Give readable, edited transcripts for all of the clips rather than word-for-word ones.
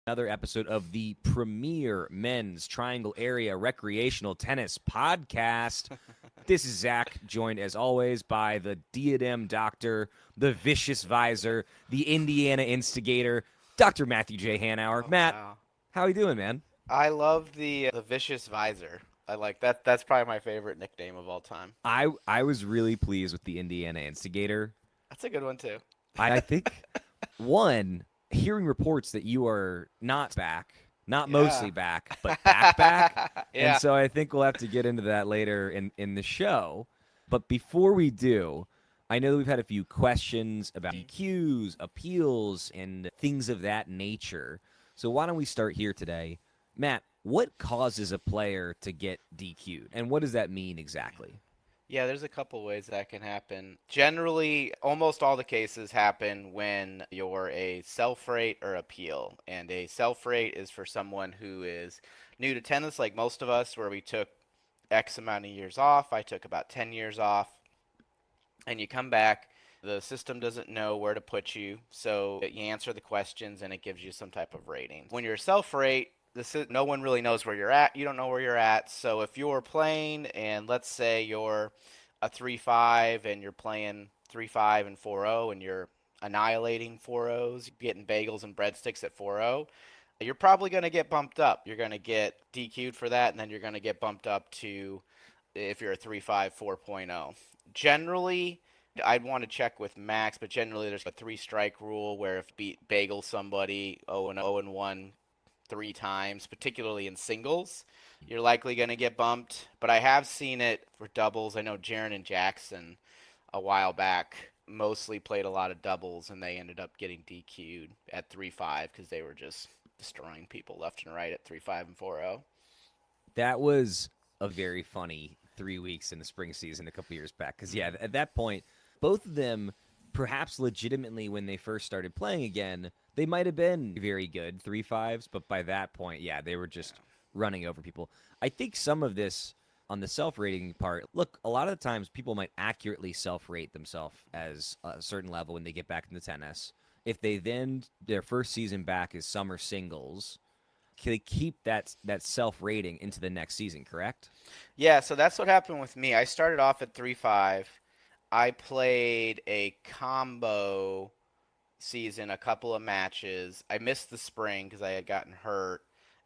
Another episode of the premier men's triangle area recreational tennis podcast. This is Zack, joined as always by the diadem doctor, the vicious visor, the Indiana instigator, Dr. Matthew J. Hanauer. Oh, Matt, wow. how are you doing, man? I love the vicious visor. I like that. That's probably my favorite nickname of all time. I was really pleased with the Indiana instigator. That's a good one too. I think, one, hearing reports that you are not back, not Yeah. mostly back, but back. And Yeah. so I think we'll have to get into that later in the show. But before we do, I know that we've had a few questions about DQs, appeals, and things of that nature. So why don't we start here today? Matt, what causes a player to get DQ'd? And what does that mean exactly? Yeah, there's a couple ways that can happen. Generally, almost all the cases happen when you're a self rate or appeal. And a self rate is for someone who is new to tennis, like most of us, where we took X amount of years off. I took about 10 years off. And you come back, the system doesn't know where to put you, so you answer the questions and it gives you some type of rating. When you're self-rate, no one really knows where you're at. You don't know where you're at. So if you're playing, and let's say you're a 3-5 and you're playing 3-5 and 4-0, and you're annihilating 4-0s, getting bagels and breadsticks at 4-0, you're probably going to get bumped up. You're going to get DQ'd for that, and then you're going to get bumped up to, if you're a 3-5 4.0. Generally, I'd want to check with Max, but generally there's a 3-strike rule where if you bagel somebody 0-1 3 times, particularly in singles, you're likely going to get bumped. But I have seen it for doubles. I know Jaron and Jackson a while back mostly played a lot of doubles, and they ended up getting DQ'd at 3-5 because they were just destroying people left and right at 3-5 and 4-0. That was a very funny 3 weeks in the spring season a couple years back. Because, yeah, at that point, both of them, perhaps legitimately when they first started playing again, they might have been very good 3-5s, but by that point, yeah, they were just running over people. I think some of this on the self-rating part, look, a lot of the times people might accurately self-rate themselves as a certain level when they get back into tennis. If they then, their first season back is summer singles, they keep that self-rating into the next season, correct? Yeah, so that's what happened with me. I started off at 3-5. I played a combo season, a couple of matches. I missed the spring because I had gotten hurt.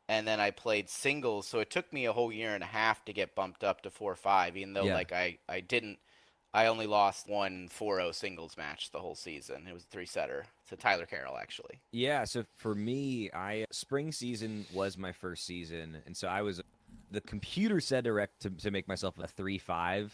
And then I played singles, so it took me a whole year and a half to get bumped up to 4-5, even though Yeah. like I only lost one 4-0 singles match the whole season. It was a three-setter to Tyler Carroll, actually. Yeah, so for me, spring season was my first season, and so I was the computer said to make myself a 3-5,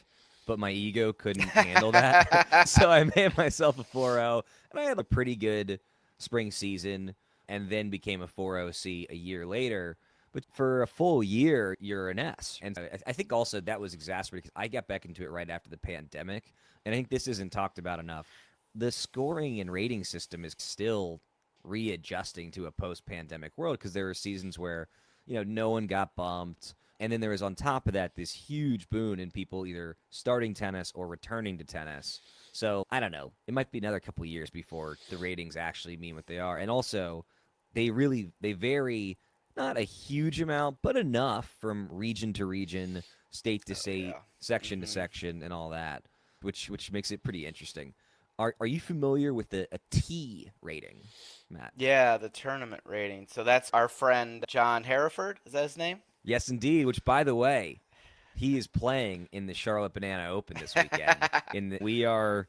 but my ego couldn't handle that. So I made myself a 4-0, and I had a pretty good spring season and then became a 4-0C a year later. But for a full year, you're an S. And I think also that was exacerbated because I got back into it right after the pandemic. And I think this isn't talked about enough. The scoring and rating system is still readjusting to a post-pandemic world because there were seasons where, no one got bumped. And then there was on top of that this huge boon in people either starting tennis or returning to tennis. So I don't know. It might be another couple of years before the ratings actually mean what they are. And also, they vary not a huge amount, but enough from region to region, state to Oh state, yeah. section to section, and all that, which makes it pretty interesting. Are you familiar with a T rating, Matt? Yeah, the tournament rating. So that's our friend John Hereford. Is that his name? Yes, indeed. Which, by the way, he is playing in the Charlotte Banana Open this weekend. We are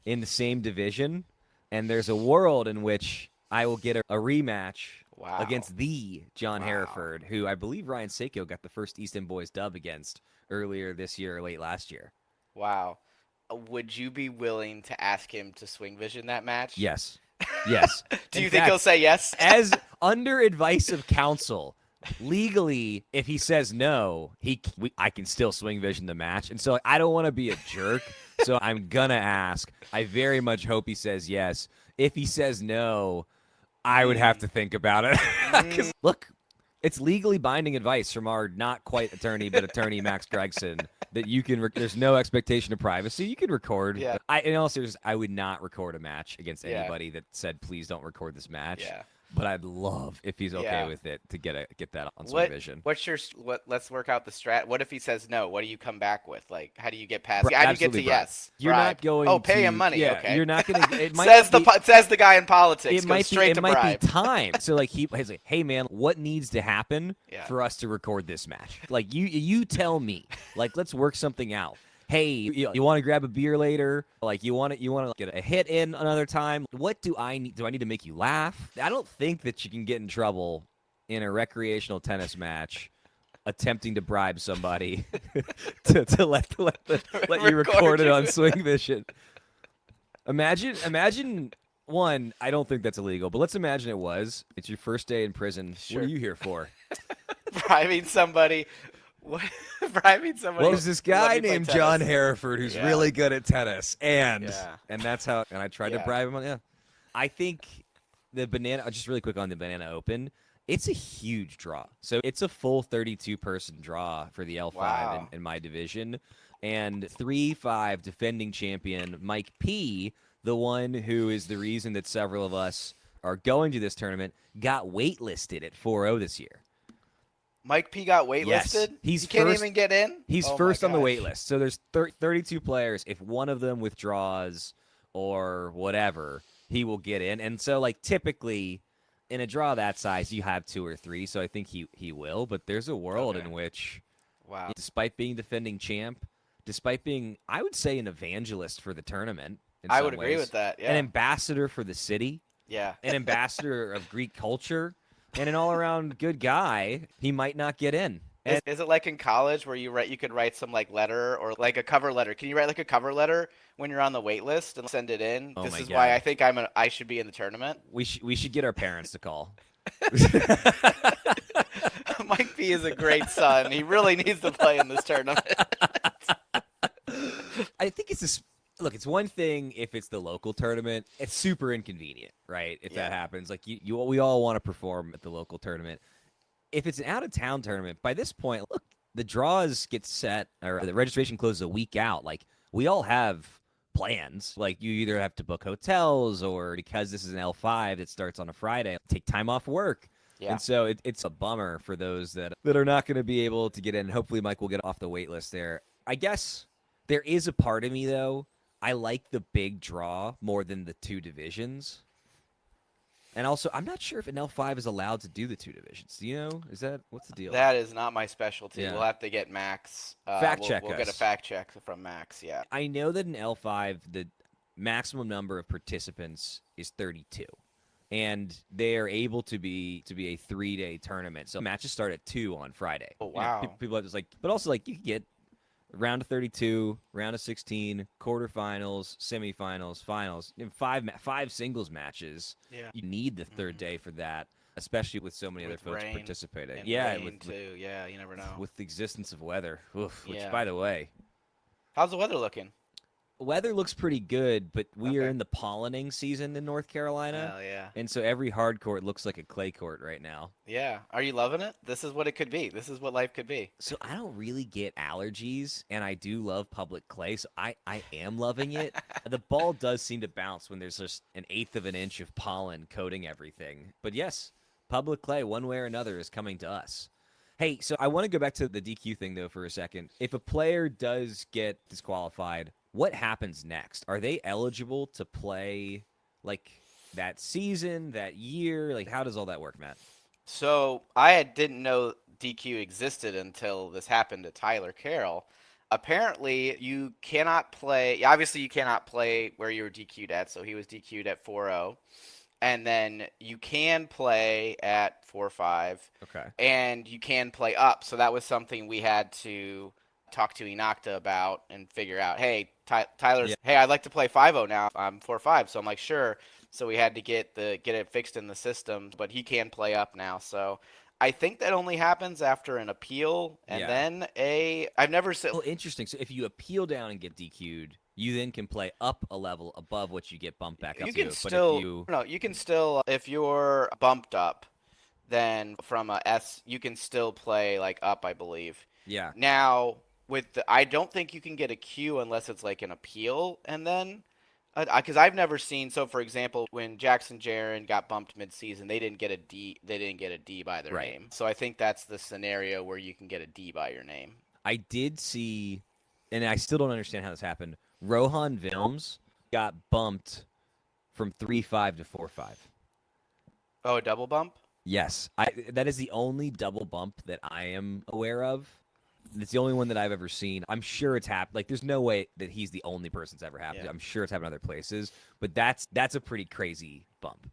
in the same division, and there's a world in which I will get a rematch Wow. against the John Wow. Hereford, who I believe Ryan Seiko got the first Easton Boys dub against earlier this year or late last year. Wow. Would you be willing to ask him to swing vision that match? Yes. Yes. Do In you think he'll fact, say yes? as under advice of counsel, legally, if he says no, I can still swing vision the match. And so I don't want to be a jerk, so I'm gonna ask. I very much hope he says yes. If he says no, I would have Mm. to think about it. Mm. Because look, it's legally binding advice from our not quite attorney, but attorney Max Gregson that you can. There's no expectation of privacy. You can record. Yeah. In all seriousness, I would not record a match against Yeah. anybody that said, "Please don't record this match." Yeah. but I'd love if he's okay Yeah. with it to get that on Swing What Vision. what's your what? Let's work out the strat. What if he says no? What do you come back with? Like, how do you get past? How do you get Absolutely to bribe. yes? You're not Bribe. Oh, going pay him to, money. yeah, Okay. you're not gonna. It might not be. Says the guy in politics. It Goes might be. straight It to might be bribe. time. So like he's like, hey man, what needs to happen Yeah. for us to record this match? Like you tell me. Like let's work something out. Hey, you want to grab a beer later? Like you want to get a hit in another time? What do I need? Do I need to make you laugh? I don't think that you can get in trouble in a recreational tennis match attempting to bribe somebody to let you record it on Swing Vision. Imagine one. I don't think that's illegal, but let's imagine it was. It's your first day in prison. Sure. What are you here for? Bribing somebody. What? Bribing somebody. Well, there's this guy named John tennis. Hereford who's Yeah. really good at tennis, and Yeah. that's how. And I tried to Yeah. bribe him. Yeah, I think the banana. Just really quick on the Banana Open. It's a huge draw. So it's a full 32-person draw for the L5 Wow. in my division, and 3-5 defending champion Mike P, the one who is the reason that several of us are going to this tournament, got waitlisted at 4-0 this year. Mike P got Yes. waitlisted. He's He can't first- even get in. He's Oh my first on the gosh. wait list. So there's 32 players. If one of them withdraws or whatever, he will get in. And so, like, typically in a draw that size, you have 2 or 3. So I think he will. But there's a world Okay. in which, Wow. despite being defending champ, despite being, I would say, an evangelist for the tournament, in I some would agree ways, with that. an Yeah. ambassador for the city, Yeah. an ambassador of Greek culture, and an all-around good guy, he might not get in. Is it like in college where you could write some like letter or like a cover letter? Can you write like a cover letter when you're on the wait list and send it in? Oh This my is why God. I think I should be in the tournament. We should get our parents to call. Mike P is a great son. He really needs to play in this tournament. I think it's this. Look, it's one thing if it's the local tournament. It's super inconvenient, right? If that Yeah. happens, like we all want to perform at the local tournament. If it's an out of town tournament, by this point, look, the draws get set or the registration closes a week out. Like we all have plans. Like you either have to book hotels or because this is an L5 that starts on a Friday, take time off work. Yeah. And so it's a bummer for those that are not going to be able to get in. Hopefully Mike will get off the wait list there. I guess there is a part of me though. I like the big draw more than the 2 divisions. And also, I'm not sure if an L5 is allowed to do the 2 divisions. Do you know? What's the deal? That is not my specialty. Yeah. We'll have to get Max. Fact check We'll get a us. fact check from Max. Yeah. I know that in L5, the maximum number of participants is 32. And they are able to be a 3-day tournament. So matches start at 2 on Friday. Oh, You know, wow. people are just like, but also like you can get round of 32, round of 16, quarterfinals, semifinals, finals, and five singles matches. Yeah. You need the 3rd day for that, especially with so many other With folks rain participating. And Yeah, rain with too. Yeah, you never know. with the existence of weather. Oof, which, Yeah. by the way, How's the weather looking? weather looks pretty good, but we are Okay. in the pollinating season in North Carolina. Hell yeah. And so every hard court looks like a clay court right now. Yeah. Are you loving it? This is what it could be. This is what life could be. So I don't really get allergies, and I do love public clay, so I am loving it. The ball does seem to bounce when there's just an eighth of an inch of pollen coating everything. But yes, public clay, one way or another, is coming to us. Hey, so I want to go back to the DQ thing, though, for a second. If a player does get disqualified, what happens next? Are they eligible to play, like, that season, that year? Like, how does all that work, Matt? So didn't know DQ existed until this happened to Tyler Carroll. Apparently, you cannot play. Obviously, you cannot play where you were DQ'd at. So he was DQ'd at 4-0. And then you can play at 4-5. Okay. And you can play up. So that was something we had to talk to Inocta about and figure out. Hey, Tyler's. Yeah. Hey, I'd like to play 5-0 now. I'm 4-5. So I'm like, sure. So we had to get it fixed in the system. But he can play up now. So I think that only happens after an appeal and Yeah. then I've never said. Oh, interesting. So if you appeal down and get DQ'd, you then can play up a level above what you get bumped back up You to. can still you can still if you're bumped up, then from a S you can still play like up, I believe. Yeah. Now I don't think you can get a Q unless it's like an appeal, and then Because I've never seen. So, for example, when Jackson Jaron got bumped mid-season, they didn't get a D. They didn't get a D by their Right. name. So I think that's the scenario where you can get a D by your name. I did see, and I still don't understand how this happened. Rohan Vilms got bumped from 3-5 to 4-5. Oh, a double bump? Yes, that is the only double bump that I am aware of. It's the only one that I've ever seen. I'm sure it's happened. Like, there's no way that he's the only person that's ever happened. Yeah. I'm sure it's happened other places, but that's a pretty crazy bump.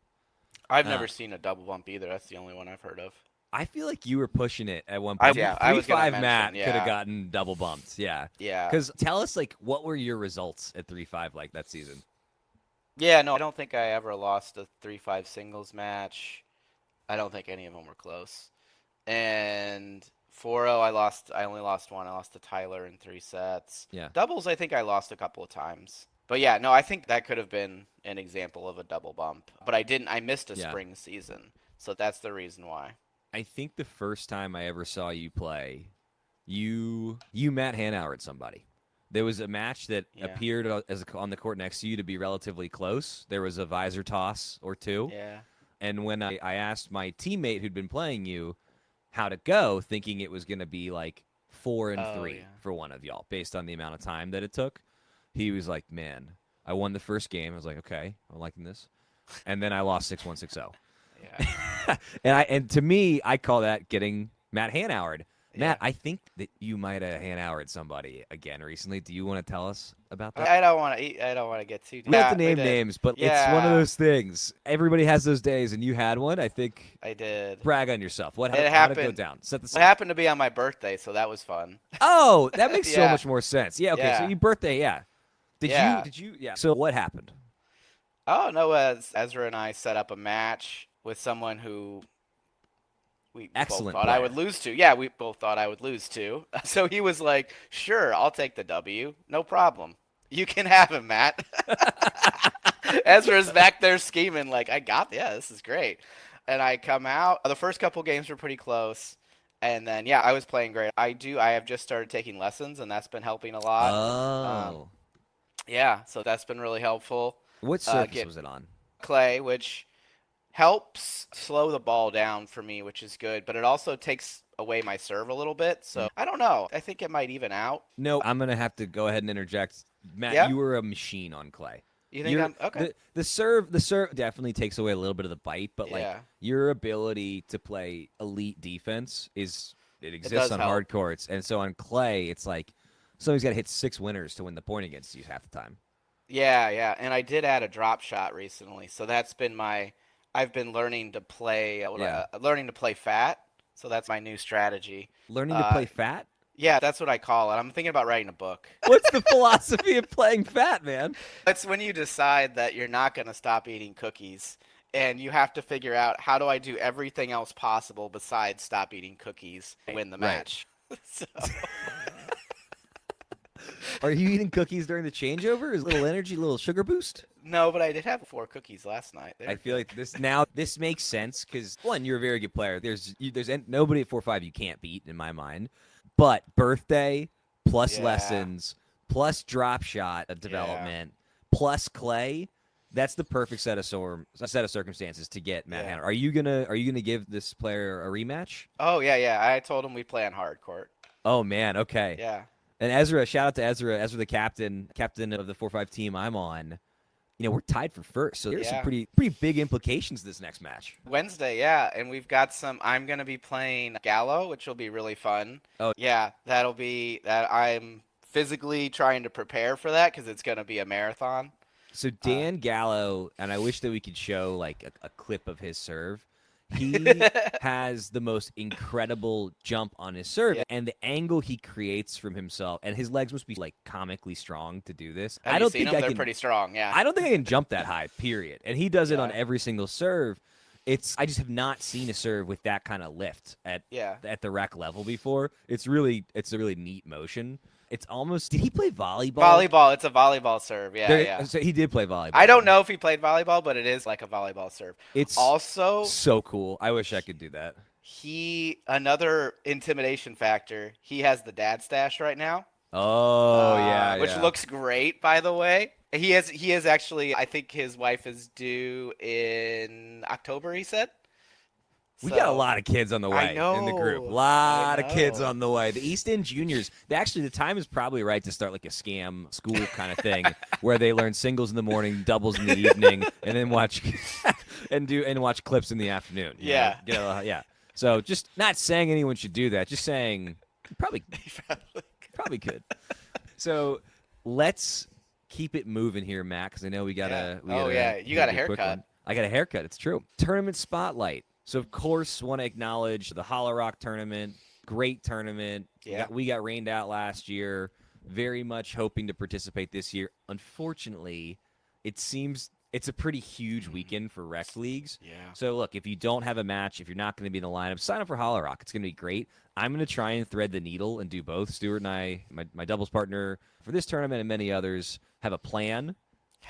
I've never seen a double bump either. That's the only one I've heard of. I feel like you were pushing it at one point. I was gonna 3-5 mention, Matt yeah. could have gotten double bumped. Yeah. Yeah. Because tell us, like, what were your results at 3-5 like that season? Yeah, no, I don't think I ever lost a 3-5 singles match. I don't think any of them were close. And 4-0, I only lost one. I lost to Tyler in 3 sets. Yeah. Doubles, I think I lost a couple of times. But yeah, no, I think that could have been an example of a double bump. But I missed a spring season. So that's the reason why. I think the first time I ever saw you play, you Matt Hanauered somebody. There was a match that appeared on the court next to you to be relatively close. There was a visor toss or two. Yeah. And when I asked my teammate who'd been playing you how to go, thinking it was going to be like 4-3 for one of y'all based on the amount of time that it took, he was like, man, I won the first game. I was like, okay, I'm liking this. And then I lost 6-1, 6-0. Yeah. and to me, I call that getting Matt Hanauered. Yeah. Matt, I think that you might have Hanauered somebody again recently. Do you want to tell us about that? I don't want to get too deep. We don't have to name names, but it's one of those things. Everybody has those days, and you had one. I think I did. Brag on yourself. How did it go down? Set the It happened to be on my birthday, so that was fun. Oh, that makes so much more sense. Yeah, okay. Yeah. So your birthday, yeah. Did you? Yeah. So what happened? Oh no, Ezra and I set up a match with someone who we Excellent both thought I would lose to. Yeah, we both thought I would lose to. So he was like, "Sure, I'll take the W. No problem. You can have him, Matt." Ezra's back there scheming like, this is great. And I come out. The first couple games were pretty close. And then, I was playing great. I have just started taking lessons, and that's been helping a lot. Oh. So that's been really helpful. What surface was it on? Clay, which helps slow the ball down for me, which is good, but it also takes away my serve a little bit. So I don't know. I think it might even out. No, I'm going to have to go ahead and interject. Matt, you were a machine on clay. You think I'm okay? The serve definitely takes away a little bit of the bite, but like your ability to play elite defense exists on hard courts, and so on clay, it's like somebody's got to hit 6 winners to win the point against you half the time. Yeah, and I did add a drop shot recently, so that's been I've been learning to play fat, so that's my new strategy. Learning to play fat? Yeah, that's what I call it. I'm thinking about writing a book. What's the philosophy of playing fat, man? It's when you decide that you're not going to stop eating cookies, and you have to figure out, how do I do everything else possible besides stop eating cookies to win the match? So. Are you eating cookies during the changeover? Is a little energy, a little sugar boost? No, but I did have 4 cookies last night. I feel like this makes sense because, one, you're a very good player. There's nobody at 4-5 you can't beat in my mind. But birthday plus lessons plus drop shot development plus clay, that's the perfect set of circumstances to get Matt Hanauer. Are you gonna give this player a rematch? Oh yeah. I told him we'd play on hard court. Oh man, okay. Yeah. And Ezra, shout out to Ezra the captain of the 4-5 team I'm on. We're tied for first, so there's some pretty big implications this next match. Wednesday, and we've got I'm going to be playing Gallo, which will be really fun. Oh. Yeah, that'll be that. I'm physically trying to prepare for that because it's going to be a marathon. So Dan Gallo, and I wish that we could show like a clip of his serve. He has the most incredible jump on his serve, and the angle he creates from himself, and his legs must be like comically strong to do this. Have you seen them? They're pretty strong, yeah. I don't think I can jump that high, period. And he does it on every single serve. I just have not seen a serve with that kind of lift at the rec level before. It's a really neat motion. It's almost. Did he play volleyball? Volleyball. It's a volleyball serve. Yeah. So he did play volleyball. I don't know if he played volleyball, but it is like a volleyball serve. It's also so cool. I wish I could do that. Another intimidation factor. He has the dad stash right now. Oh which looks great, by the way. He is actually. I think his wife is due in October. He said. We got a So lot of kids on the I way in the group. know. I Lot of kids know. on the way. The East End juniors. Actually, the time is probably right to start like a scam school kind of thing, where they learn singles in the morning, doubles in the evening, and then watch and watch clips in the afternoon. You know? Yeah. Yeah. So just not saying anyone should do that. Just saying probably could. So let's keep it moving here, Matt, because I know we gotta. Oh yeah. You got a haircut. I got a haircut. It's true. Tournament spotlight. So of course, want to acknowledge the Hollow Rock tournament. Great tournament. Yeah. We got rained out last year. Very much hoping to participate this year. Unfortunately, it seems it's a pretty huge weekend for rec leagues. Yeah. So look, if you don't have a match, if you're not going to be in the lineup, sign up for Hollow Rock. It's going to be great. I'm going to try and thread the needle and do both. Stuart and I, my doubles partner for this tournament and many others, have a plan,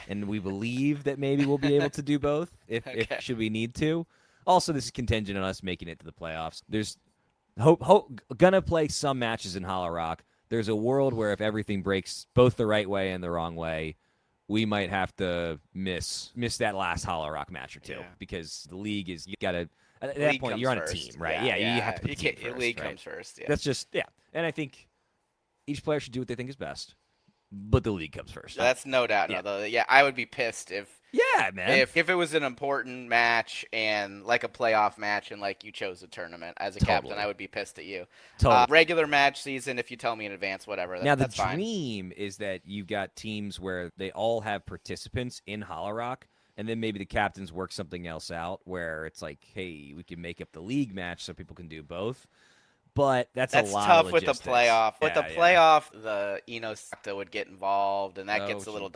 and we believe that maybe we'll be able to do both if should we need to. Also, this is contingent on us making it to the playoffs. There's gonna play some matches in Hollow Rock. There's a world where if everything breaks both the right way and the wrong way, we might have to miss that last Hollow Rock match or two because the league is you gotta at that point you're on a team, right? Yeah, you have to put the team first, league right? comes first. Yeah. That's just and I think each player should do what they think is best, but the league comes first. That's no doubt. Yeah, I would be pissed if man. If it was an important match and like a playoff match and like you chose a tournament as a captain, I would be pissed at you. Totally. Regular match season, if you tell me in advance, whatever. Now the that's fine. dream is that you've got teams where they all have participants in Hollow Rock, and then maybe the captains work something else out where it's like, hey, we can make up the league match so people can do both. But that's a lot tough of with the logistics. playoff. Yeah, With the playoff, the Secta would get involved, and that gets a little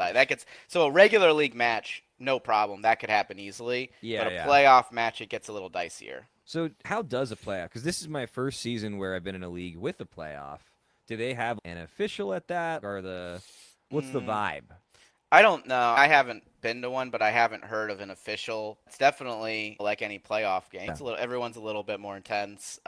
so a regular league match, no problem, that could happen easily. Yeah, but a playoff match, it gets a little dicier. So how does a playoff? Because this is my first season where I've been in a league with a playoff. Do they have an official at that, or what's the vibe? I don't know. I haven't been to one, but I haven't heard of an official. It's definitely like any playoff game. It's everyone's a little bit more intense.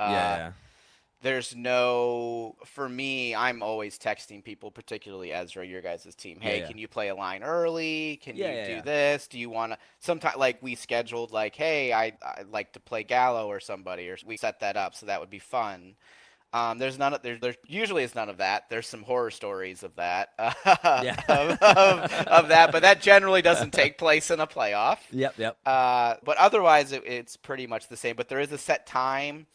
There's for me, I'm always texting people, particularly Ezra, your guys' team. Hey, can you play a line early? Can you do this? Do you want to? Sometimes, like, we scheduled, like, hey, I'd like to play Gallo or somebody, or we set that up, so that would be fun. There's there usually is none of that. There's some horror stories of that, of that, but that generally doesn't take place in a playoff. Yep. But otherwise, it's pretty much the same. But there is a set time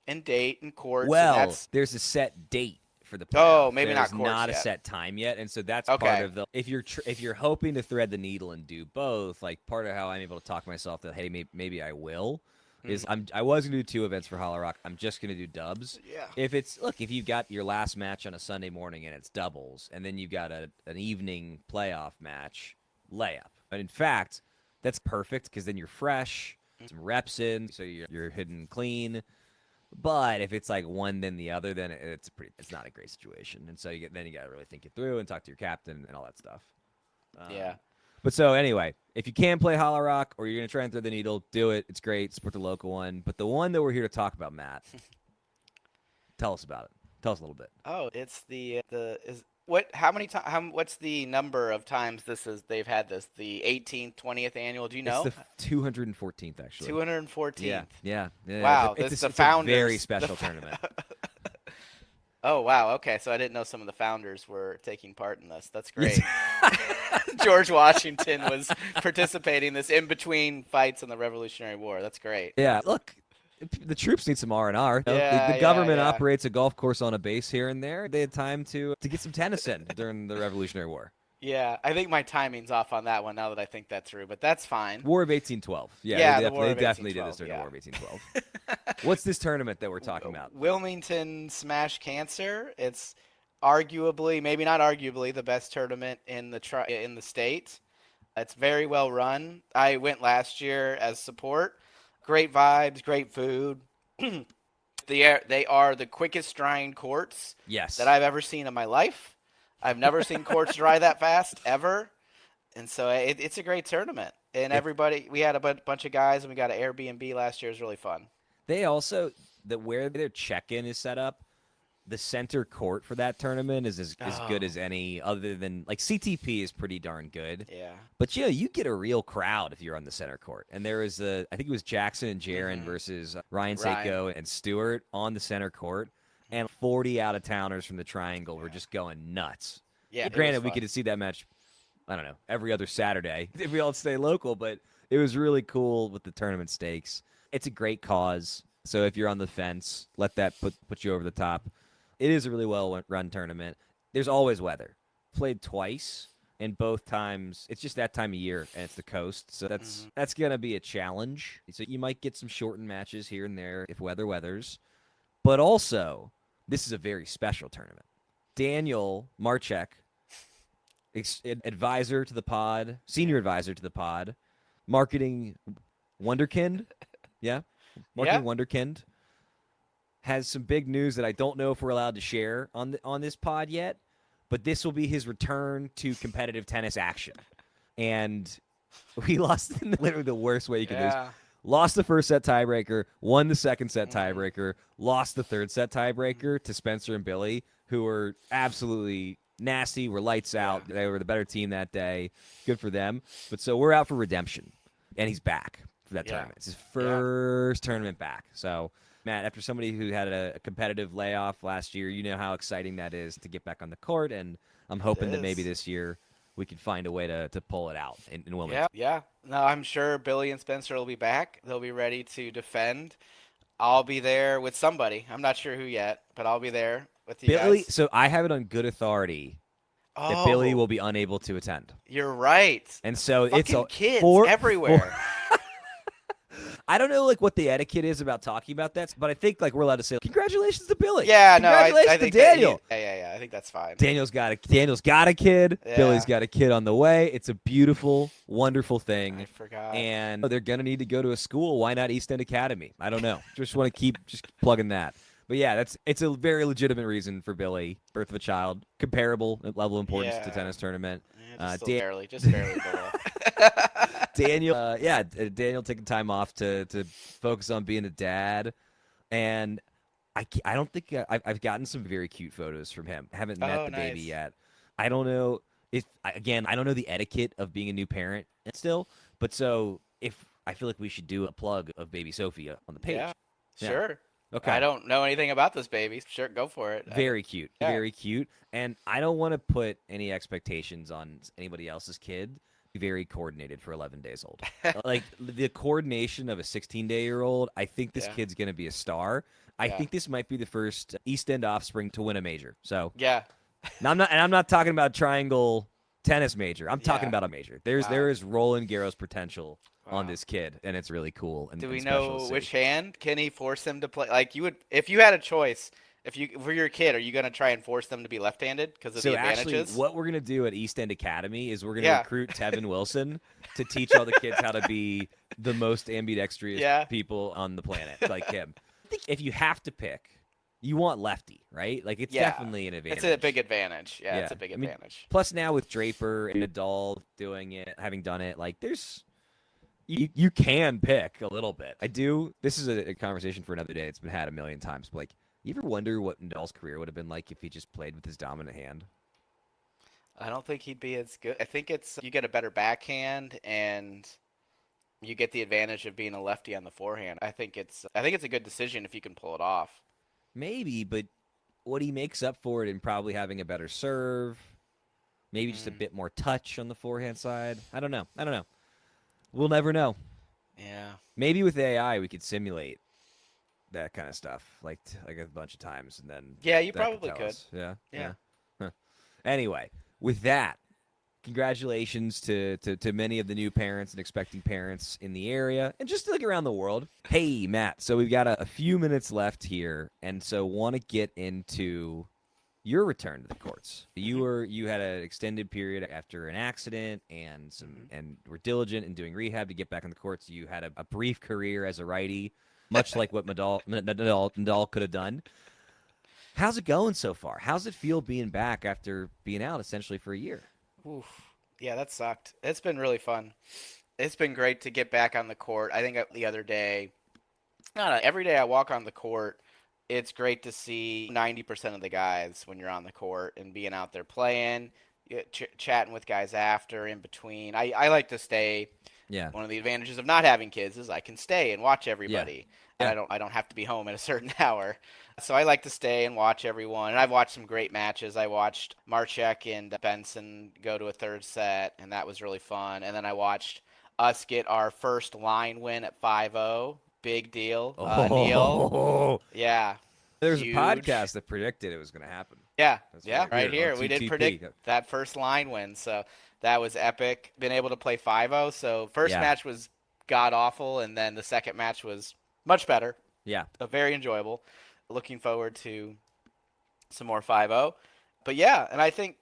and date and courts. Well, there's a set date for the playoff. Oh, maybe There's not courts not yet. a set time yet, and so that's part of the. If you're hoping to thread the needle and do both, like part of how I'm able to talk myself that hey maybe I will. Is I was gonna do 2 events for Hollow Rock. I'm just gonna do dubs. Yeah. If you've got your last match on a Sunday morning and it's doubles, and then you've got an evening playoff match, layup. And in fact, that's perfect because then you're fresh, some reps in, so you're hitting clean. But if it's like one then the other, then it's not a great situation. And so you got to really think it through and talk to your captain and all that stuff. But so anyway, if you can play Hollow Rock or you're going to try and thread the needle, do it. It's great. Support the local one. But the one that we're here to talk about, Matt, tell us about it. Tell us a little bit. Oh, it's what's the number of times they've had this? The 18th, 20th annual? Do you know? It's the 214th, actually. 214th. Yeah. Wow, it's the founders. A very special tournament. Oh, wow. Okay, so I didn't know some of the founders were taking part in this. That's great. George Washington was participating in this in between fights in the Revolutionary War. That's great. Yeah, look, the troops need some R&R. The government operates a golf course on a base here and there. They had time to get some tennis in during the Revolutionary War. Yeah, I think my timing's off on that one now that I think that through, but that's fine. War of 1812. Yeah, they War of definitely did 1812, this during the War of 1812. What's this tournament that we're talking about? Wilmington Smash Cancer. It's arguably, maybe not arguably, the best tournament in the state. It's very well run. I went last year as support. Great vibes, great food. They are the quickest drying courts that I've ever seen in my life. I've never seen courts dry that fast, ever. And so it's a great tournament. And we had a bunch of guys, and we got an Airbnb last year. It was really fun. They also, where their check-in is set up, the center court for that tournament is as good Oh, as any other than like CTP is pretty darn good. yeah. But yeah, you get a real crowd if you're on the center court. And there was I think it was Jackson and Jaron Hmm. versus Ryan Ryan. Seiko and Stewart on the center court, and 40 out of towners from the Triangle were just going nuts. Yeah, it was Granted, we fun. could see that match, I don't know, every other Saturday if we all stay local, but it was really cool with the tournament stakes. It's a great cause. So if you're on the fence, let that put you over the top. It is a really well run tournament. There's always weather. Played twice, and both times it's just that time of year, and it's the coast, so that's gonna be a challenge. So you might get some shortened matches here and there if weathers. But also, this is a very special tournament. Daniel Marchek, advisor to the pod, senior advisor to the pod, marketing wonderkind, yeah, Yeah. marketing wonderkind, has some big news that I don't know if we're allowed to share on this pod yet, but this will be his return to competitive tennis action. And we lost in literally the worst way you could lose. Yeah. Lost the first set tiebreaker, won the second set tiebreaker, lost the third set tiebreaker to Spencer and Billy, who were absolutely nasty, were lights out. They were the better team that day. Good for them. But so we're out for redemption, and he's back for that tournament. It's his first tournament back. So, Matt, after somebody who had a competitive layoff last year, you know how exciting that is to get back on the court, and I'm hoping that maybe this year we can find a way to pull it out in Wilmington. Yeah. No, I'm sure Billy and Spencer will be back. They'll be ready to defend. I'll be there with somebody. I'm not sure who yet, but I'll be there with you Billy, guys. so I have it on good authority that Billy will Oh, be unable to attend. you're right. And so it's Fucking a kids four. everywhere. I don't know like what the etiquette is about talking about that, but I think like we're allowed to say congratulations to Billy. Yeah, no, Congratulations I to think Daniel. yeah. I think that's fine. Daniel's got a kid. Yeah. Billy's got a kid on the way. It's a beautiful, wonderful thing. I forgot. And they're gonna need to go to a school. Why not East End Academy? I don't know. Just want to keep plugging that. But yeah, it's a very legitimate reason for Billy. Birth of a child, comparable level of importance to tennis tournament. Yeah, just barely below. Daniel, Daniel taking time off to focus on being a dad, and I don't think I've gotten some very cute photos from him. Haven't met the baby yet. I don't know if I don't know the etiquette of being a new parent still, but so if I feel like we should do a plug of baby Sophia on the page. Yeah, Yeah. sure. Okay. I don't know anything about this baby. Sure, go for it. Very cute. Very cute. And I don't want to put any expectations on anybody else's kid. Very coordinated for 11 days old. Like the coordination of a 16-day-old, I think this kid's going to be a star. I think this might be the first East End offspring to win a major. So yeah. now I'm not talking about triangle tennis major. I'm talking about a major. There is Roland Garros potential on this kid, and it's really cool. And Do we and special know to see. which hand? Can he force him to play? Like you would, if you had a choice, if you for your kid, are you gonna try and force them to be left-handed because of the advantages? Actually, what we're gonna do at East End Academy is we're gonna recruit Tevin Wilson to teach all the kids how to be the most ambidextrous people on the planet, like him. I think if you have to pick, you want lefty, right? Like it's definitely an advantage. It's a big advantage. Yeah, it's a big advantage. Plus now with Draper and Nadal doing it, having done it, like there's. You can pick a little bit. I do. This is a conversation for another day. It's been had a million times. But like, you ever wonder what Nadal's career would have been like if he just played with his dominant hand? I don't think he'd be as good. I think it's you get a better backhand and you get the advantage of being a lefty on the forehand. I think it's a good decision if you can pull it off. Maybe, but what he makes up for it in probably having a better serve, maybe just a bit more touch on the forehand side. I don't know. We'll never know. Yeah. Maybe with AI we could simulate that kind of stuff like a bunch of times and then you probably could. Yeah. Huh. Anyway, with that, congratulations to many of the new parents and expecting parents in the area and just like around the world. Hey, Matt, so we've got a few minutes left here, and so want to get into your return to the courts. You had an extended period after an accident and were diligent in doing rehab to get back on the courts. You had a brief career as a righty, much like what Nadal could have done. How's it going so far? How's it feel being back after being out essentially for a year? Oof. Yeah, that sucked. It's been really fun. It's been great to get back on the court. I think the other day, I don't know, every day I walk on the court, it's great to see 90% of the guys when you're on the court and being out there playing, chatting with guys after, in between. I like to stay. Yeah. One of the advantages of not having kids is I can stay and watch Yeah. everybody. And Yeah. I don't have to be home at a certain hour. So I like to stay and watch everyone. And I've watched some great matches. I watched Marchek and Benson go to a third set, and that was really fun. And then I watched us get our first line win at 5-0. Big deal. Neil. Oh, Yeah. there's a Huge. podcast that predicted it was going to happen. Yeah. That's Yeah, right on here. We did 2TP. predict that first line win. So that was epic. Been able to play 5-0. So first Yeah. match was god awful, and then the second match was much better. Yeah. Very enjoyable. Looking forward to some more 5-0. But yeah, and I think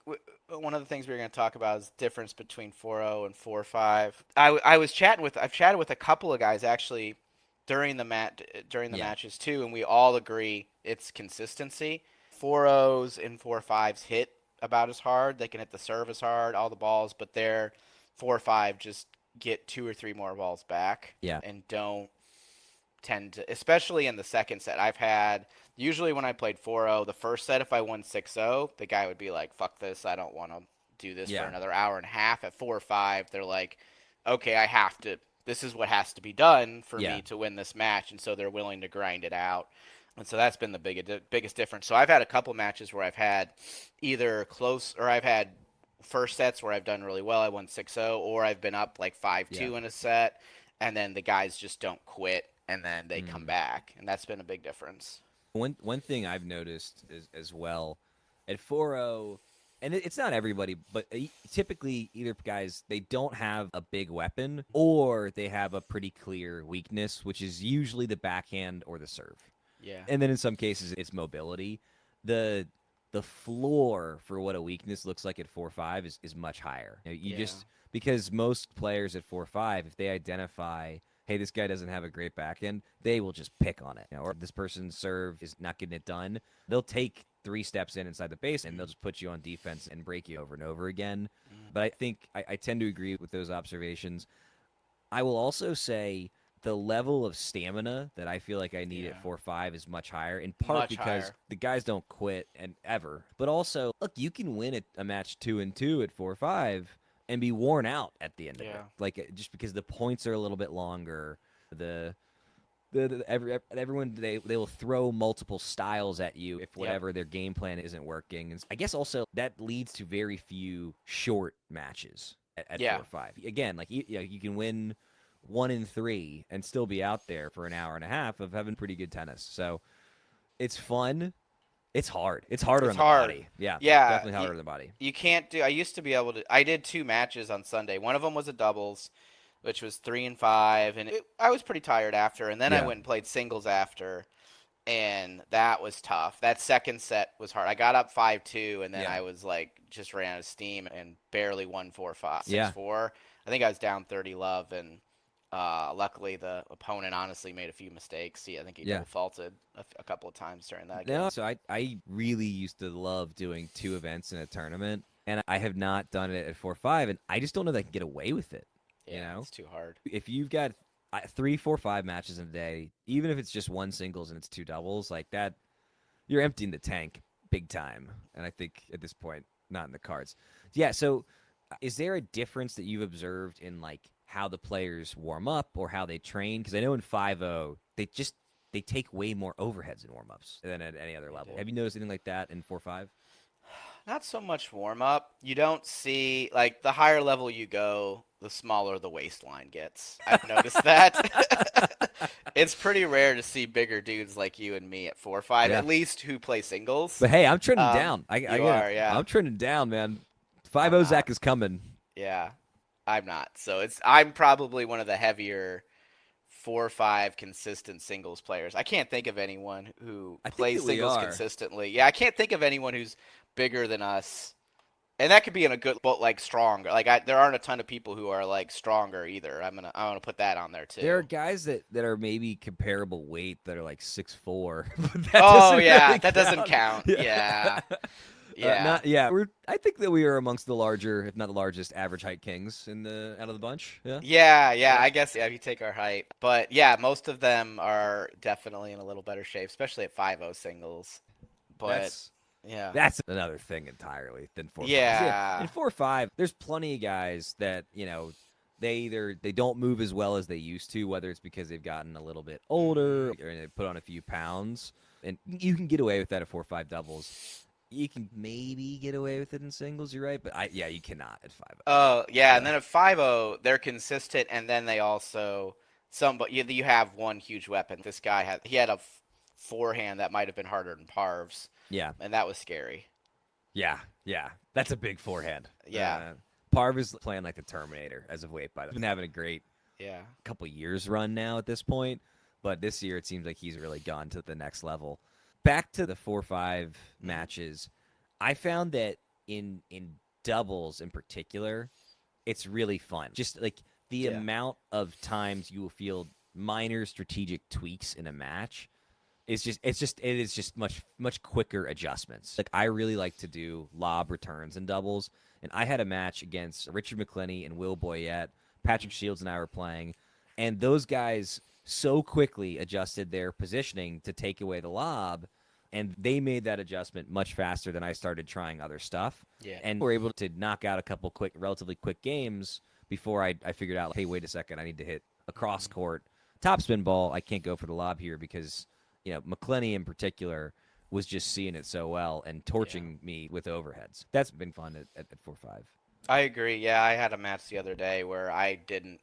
one of the things we are going to talk about is the difference between 4-0 and 4-5. I've chatted with a couple of guys actually during the matches too, and we all agree it's consistency. 4-0s and 4-5s hit about as hard. They can hit the serve as hard, all the balls, but their 4-5 just get 2 or 3 more balls back. Yeah. And don't tend to, especially in the second set. I've had, usually when I played 4-0, the first set, if I won 6-0, the guy would be like, fuck this, I don't want to do this for another hour and a half. At 4-5, they're like, okay, I have to, this is what has to be done for me to win this match, and so they're willing to grind it out. And so that's been the biggest difference. So I've had a couple matches where I've had either close, or I've had first sets where I've done really well, I won 6-0, or I've been up like 5-2 in a set, and then the guys just don't quit, and then they come back, and that's been a big difference. One thing I've noticed is, as well, at 4-0, and it's not everybody, but typically either guys, they don't have a big weapon, or they have a pretty clear weakness, which is usually the backhand or the serve. Yeah. And then in some cases, it's mobility. The floor for what a weakness looks like at 4-5 is much higher. You just, because most players at 4-5, if they identify, hey, this guy doesn't have a great backhand, they will just pick on it. Or this person's serve is not getting it done, they'll take 3 steps inside the base, and they'll just put you on defense and break you over and over again. But I think I tend to agree with those observations. I will also say the level of stamina that I feel like I need at 4-5 is much higher, in part Much because higher. the guys don't quit and ever. But also, look, you can win a match 2-2 at 4-5 and be worn out at the end of it. Like, just because the points are a little bit longer, everyone they will throw multiple styles at you if whatever their game plan isn't working. And I guess also that leads to very few short matches at 4-5. Again, like you can win 1-3 and still be out there for an hour and a half of having pretty good tennis. So it's fun. It's hard. It's harder on the body. Yeah, definitely harder on the body. You can't do. I used to be able to. I did 2 matches on Sunday. One of them was a doubles, which was 3-5, and I was pretty tired after. And then I went and played singles after, and that was tough. That second set was hard. I got up 5-2, and then I was like, just ran out of steam and barely won 4-5, 6-4. I think I was down 30-love, and luckily the opponent honestly made a few mistakes. I think he double faulted a couple of times during that game. So I really used to love doing 2 events in a tournament, and I have not done it at 4-5, and I just don't know that I can get away with it. It's too hard. If you've got 3, 4, 5 matches in a day, even if it's just 1 singles and it's 2 doubles, like that, you're emptying the tank big time. And I think at this point, not in the cards. Yeah. So, is there a difference that you've observed in like how the players warm up or how they train? Because I know in 5-0, they take way more overheads in warm ups than at any other level. Have you noticed anything like that in 4-5? Not so much warm up. You don't see, like, the higher level you go, the smaller the waistline gets. I've noticed that. It's pretty rare to see bigger dudes like you and me at 4-5, at least who play singles. But hey, I'm trending down. I'm trending down, man. 5-0 Zack is coming. Yeah, I'm not. So I'm probably one of the heavier 4-5 consistent singles players. I can't think of anyone who plays singles consistently. Yeah, I can't think of anyone who's bigger than us, and that could be in a good, but like stronger. Like there aren't a ton of people who are like stronger either. I want to put that on there too. There are guys that are maybe comparable weight that are like 6'4". That doesn't count. Yeah. Yeah. Not yeah. I think that we are amongst the larger, if not the largest, average height kings in the out of the bunch. Yeah. Yeah, Yeah. I guess yeah, if you take our height. But yeah, most of them are definitely in a little better shape, especially at 5-0 singles. But That's yeah. that's another thing entirely than 4-5. Yeah, in Yeah. 4-5, there's plenty of guys that they don't move as well as they used to, whether it's because they've gotten a little bit older Hmm. or they put on a few pounds, and you can get away with that at 4-5 doubles. You can maybe get away with it in singles. You're right, but you cannot at 5. Oh, yeah, and Yeah, then at 5-0, they're consistent, and then they also but you have one huge weapon. This guy had a forehand that might have been harder than Parv's, yeah, and that was scary. yeah. That's a big forehand. Yeah, Parv is playing like the Terminator as of late, but he's been having a great yeah. couple years run now at this point, but this year it seems like he's really gone to the next level. Back to the 4-5 matches, I found that in doubles in particular, it's really fun. Just like the Yeah. amount of times you will feel minor strategic tweaks in a match it is just much quicker adjustments. Like I really like to do lob returns in doubles, and I had a match against Richard McClenny and Will Boyette. Patrick Shields and I were playing, and those guys so quickly adjusted their positioning to take away the lob, and they made that adjustment much faster than I started trying other stuff, Yeah. and were able to knock out a couple relatively quick games before I figured out, hey, wait a second, I need to hit a cross court topspin ball. I can't go for the lob here because McClenny in particular was just seeing it so well and torching me with overheads. That's been fun at 4-5. I agree. Yeah, I had a match the other day where I didn't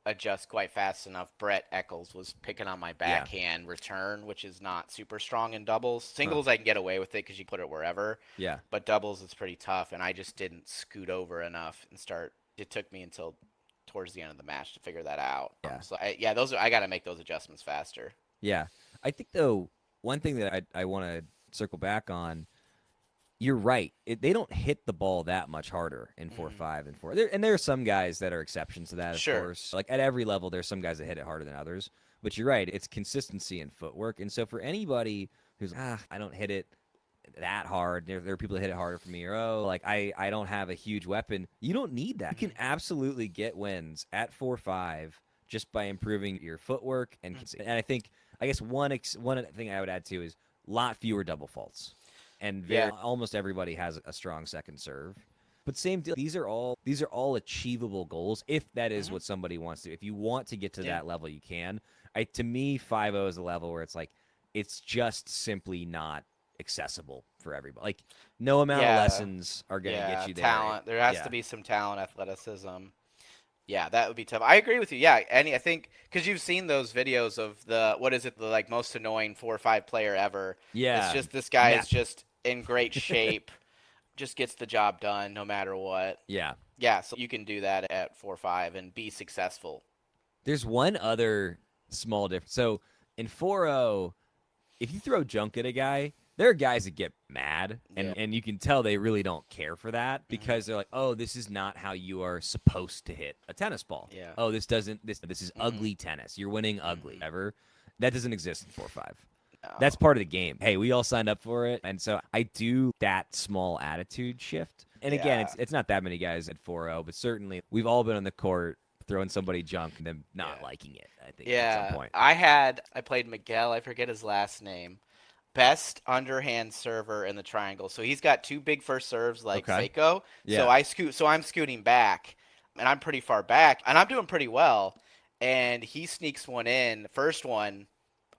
adjust quite fast enough. Brett Eccles was picking on my Yeah. backhand return, which is not super strong in doubles. Huh. Singles, I can get away with it because you put it wherever. Yeah. But doubles, it's pretty tough, and I just didn't scoot over enough and start. It took me until towards the end of the match to figure that out. Yeah. So I got to make those adjustments faster. Yeah. I think, though, one thing that I want to circle back on, you're right. They don't hit the ball that much harder in 4-5 and 4. There are some guys that are exceptions to that, of Sure. course. Like at every level, there's some guys that hit it harder than others. But you're right. It's consistency and footwork. And so for anybody who's, I don't hit it that hard. There are people that hit it harder for me, or I don't have a huge weapon. You don't need that. You can absolutely get wins at 4-5 just by improving your footwork and I guess one thing I would add to is a lot fewer double faults, and almost everybody has a strong second serve. But same deal. These are all achievable goals if that is what somebody wants to. If you want to get to that level, you can. To me, 5-0 is a level where it's like it's just simply not accessible for everybody. Like no amount of lessons are going to get you there. Talent. There has to be some talent, athleticism. Yeah, that would be tough. I agree with you. Yeah, I think because you've seen those videos of the most annoying 4-5 player ever. Yeah, it's just this guy is just in great shape, just gets the job done no matter what. Yeah, yeah. So you can do that at 4-5 and be successful. There's one other small difference. So in 4-0, if you throw junk at a guy, there are guys that get mad, and you can tell they really don't care for that because they're like, oh, this is not how you are supposed to hit a tennis ball. Yeah. Oh, this is ugly tennis. You're winning ugly. Ever. That doesn't exist in 4-5. No. That's part of the game. Hey, we all signed up for it, and so I do that small attitude shift. And again, it's not that many guys at 4-0, but certainly we've all been on the court throwing somebody junk and them not liking it, I think, at some point. I played Miguel, I forget his last name. Best underhand server in the triangle. So he's got two big first serves like Seiko. Yeah. So I'm scooting back, and I'm pretty far back, and I'm doing pretty well. And he sneaks one in. First one,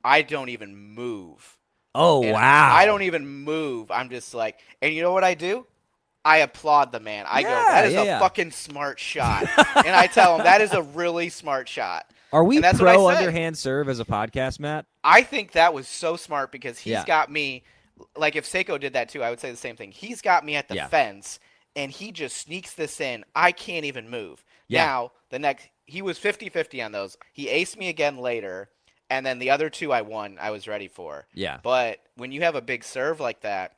I don't even move. Oh, and wow. I don't even move. I'm just like, and you know what I do? I applaud the man. I go, that is a fucking smart shot. And I tell him, that is a really smart shot. Are we pro underhand serve as a podcast, Matt? I think that was so smart because he's got me, like if Seiko did that too, I would say the same thing. He's got me at the fence, and he just sneaks this in. I can't even move. Now, he was 50-50 on those. He aced me again later, and then the other two I won, I was ready for. Yeah. But when you have a big serve like that,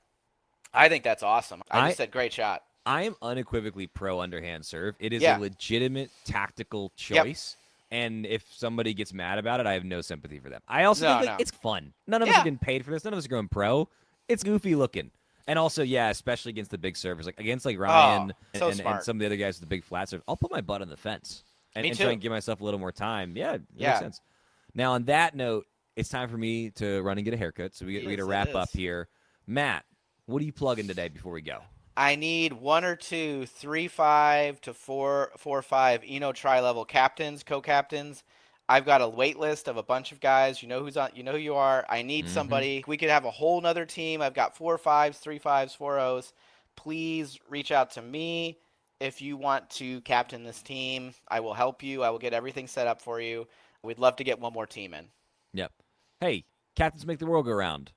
I think that's awesome. I just said, great shot. I am unequivocally pro underhand serve. It is a legitimate tactical choice. Yep. And if somebody gets mad about it, I have no sympathy for them. I also think it's fun. None of us are getting paid for this. None of us are going pro. It's goofy looking. And also, yeah, especially against the big servers, like against like Oh, Ryan so and smart. some of the other guys with the big flat servers, I'll put my butt on the fence Me and try too. and give myself a little more time. Yeah, it makes Yeah. sense. Now, on that note, it's time for me to run and get a haircut. So we got to It wrap up is. here. Matt, what are you plugging today before we go? I need one or two 3-5 to 4-5 Eno tri-level captains, co-captains. I've got a wait list of a bunch of guys. You know who's on. You know who you are. I need Mm-hmm. somebody. We could have a whole nother team. I've got 4-5s, 3-5s, 4-0s. Please reach out to me if you want to captain this team. I will help you. I will get everything set up for you. We'd love to get one more team in. Yep. Hey, Captains Make the World Go Round.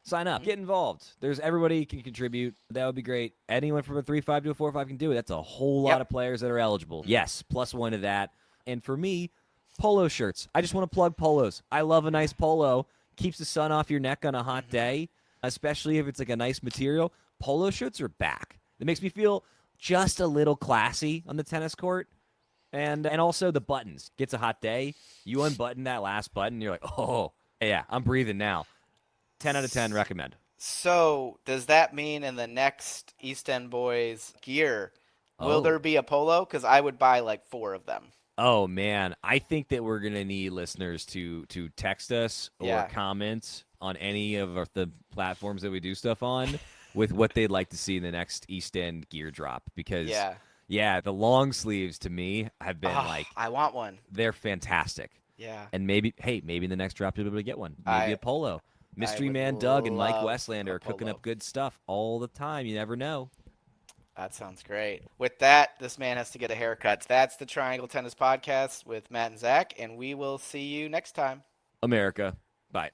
Sign up. Hmm. Get involved. There's everybody can contribute. That would be great. Anyone from a 3-5 to a 4-5 can do it. That's a whole lot Yep. of players that are eligible. Hmm. Yes, plus one to that. And for me, polo shirts. I just want to plug polos. I love a nice polo. Keeps the sun off your neck on a hot Hmm. day, especially if it's like a nice material. Polo shirts are back. It makes me feel just a little classy on the tennis court. And also the buttons. Gets a hot day. You unbutton that last button, you're like, oh, yeah, I'm breathing now. 10 out of 10 recommend. So, does that mean in the next East End Boys gear, will there Oh. be a polo? Because I would buy like four of them. Oh man, I think that we're gonna need listeners to text us or Yeah. comment on any of the platforms that we do stuff on with what they'd like to see in the next East End gear drop because Yeah. yeah, the long sleeves to me have been Oh, like I want one. they're fantastic. Yeah. And maybe hey, maybe in the next drop you'll be able to get one. Maybe I a polo. I Mystery would Man Doug and Mike love Westlander a are cooking polo. up good stuff all the time. You never know. That sounds great. With that, this man has to get a haircut. That's the Triangle Tennis Podcast with Matt and Zach, and we will see you next time. America. Bye.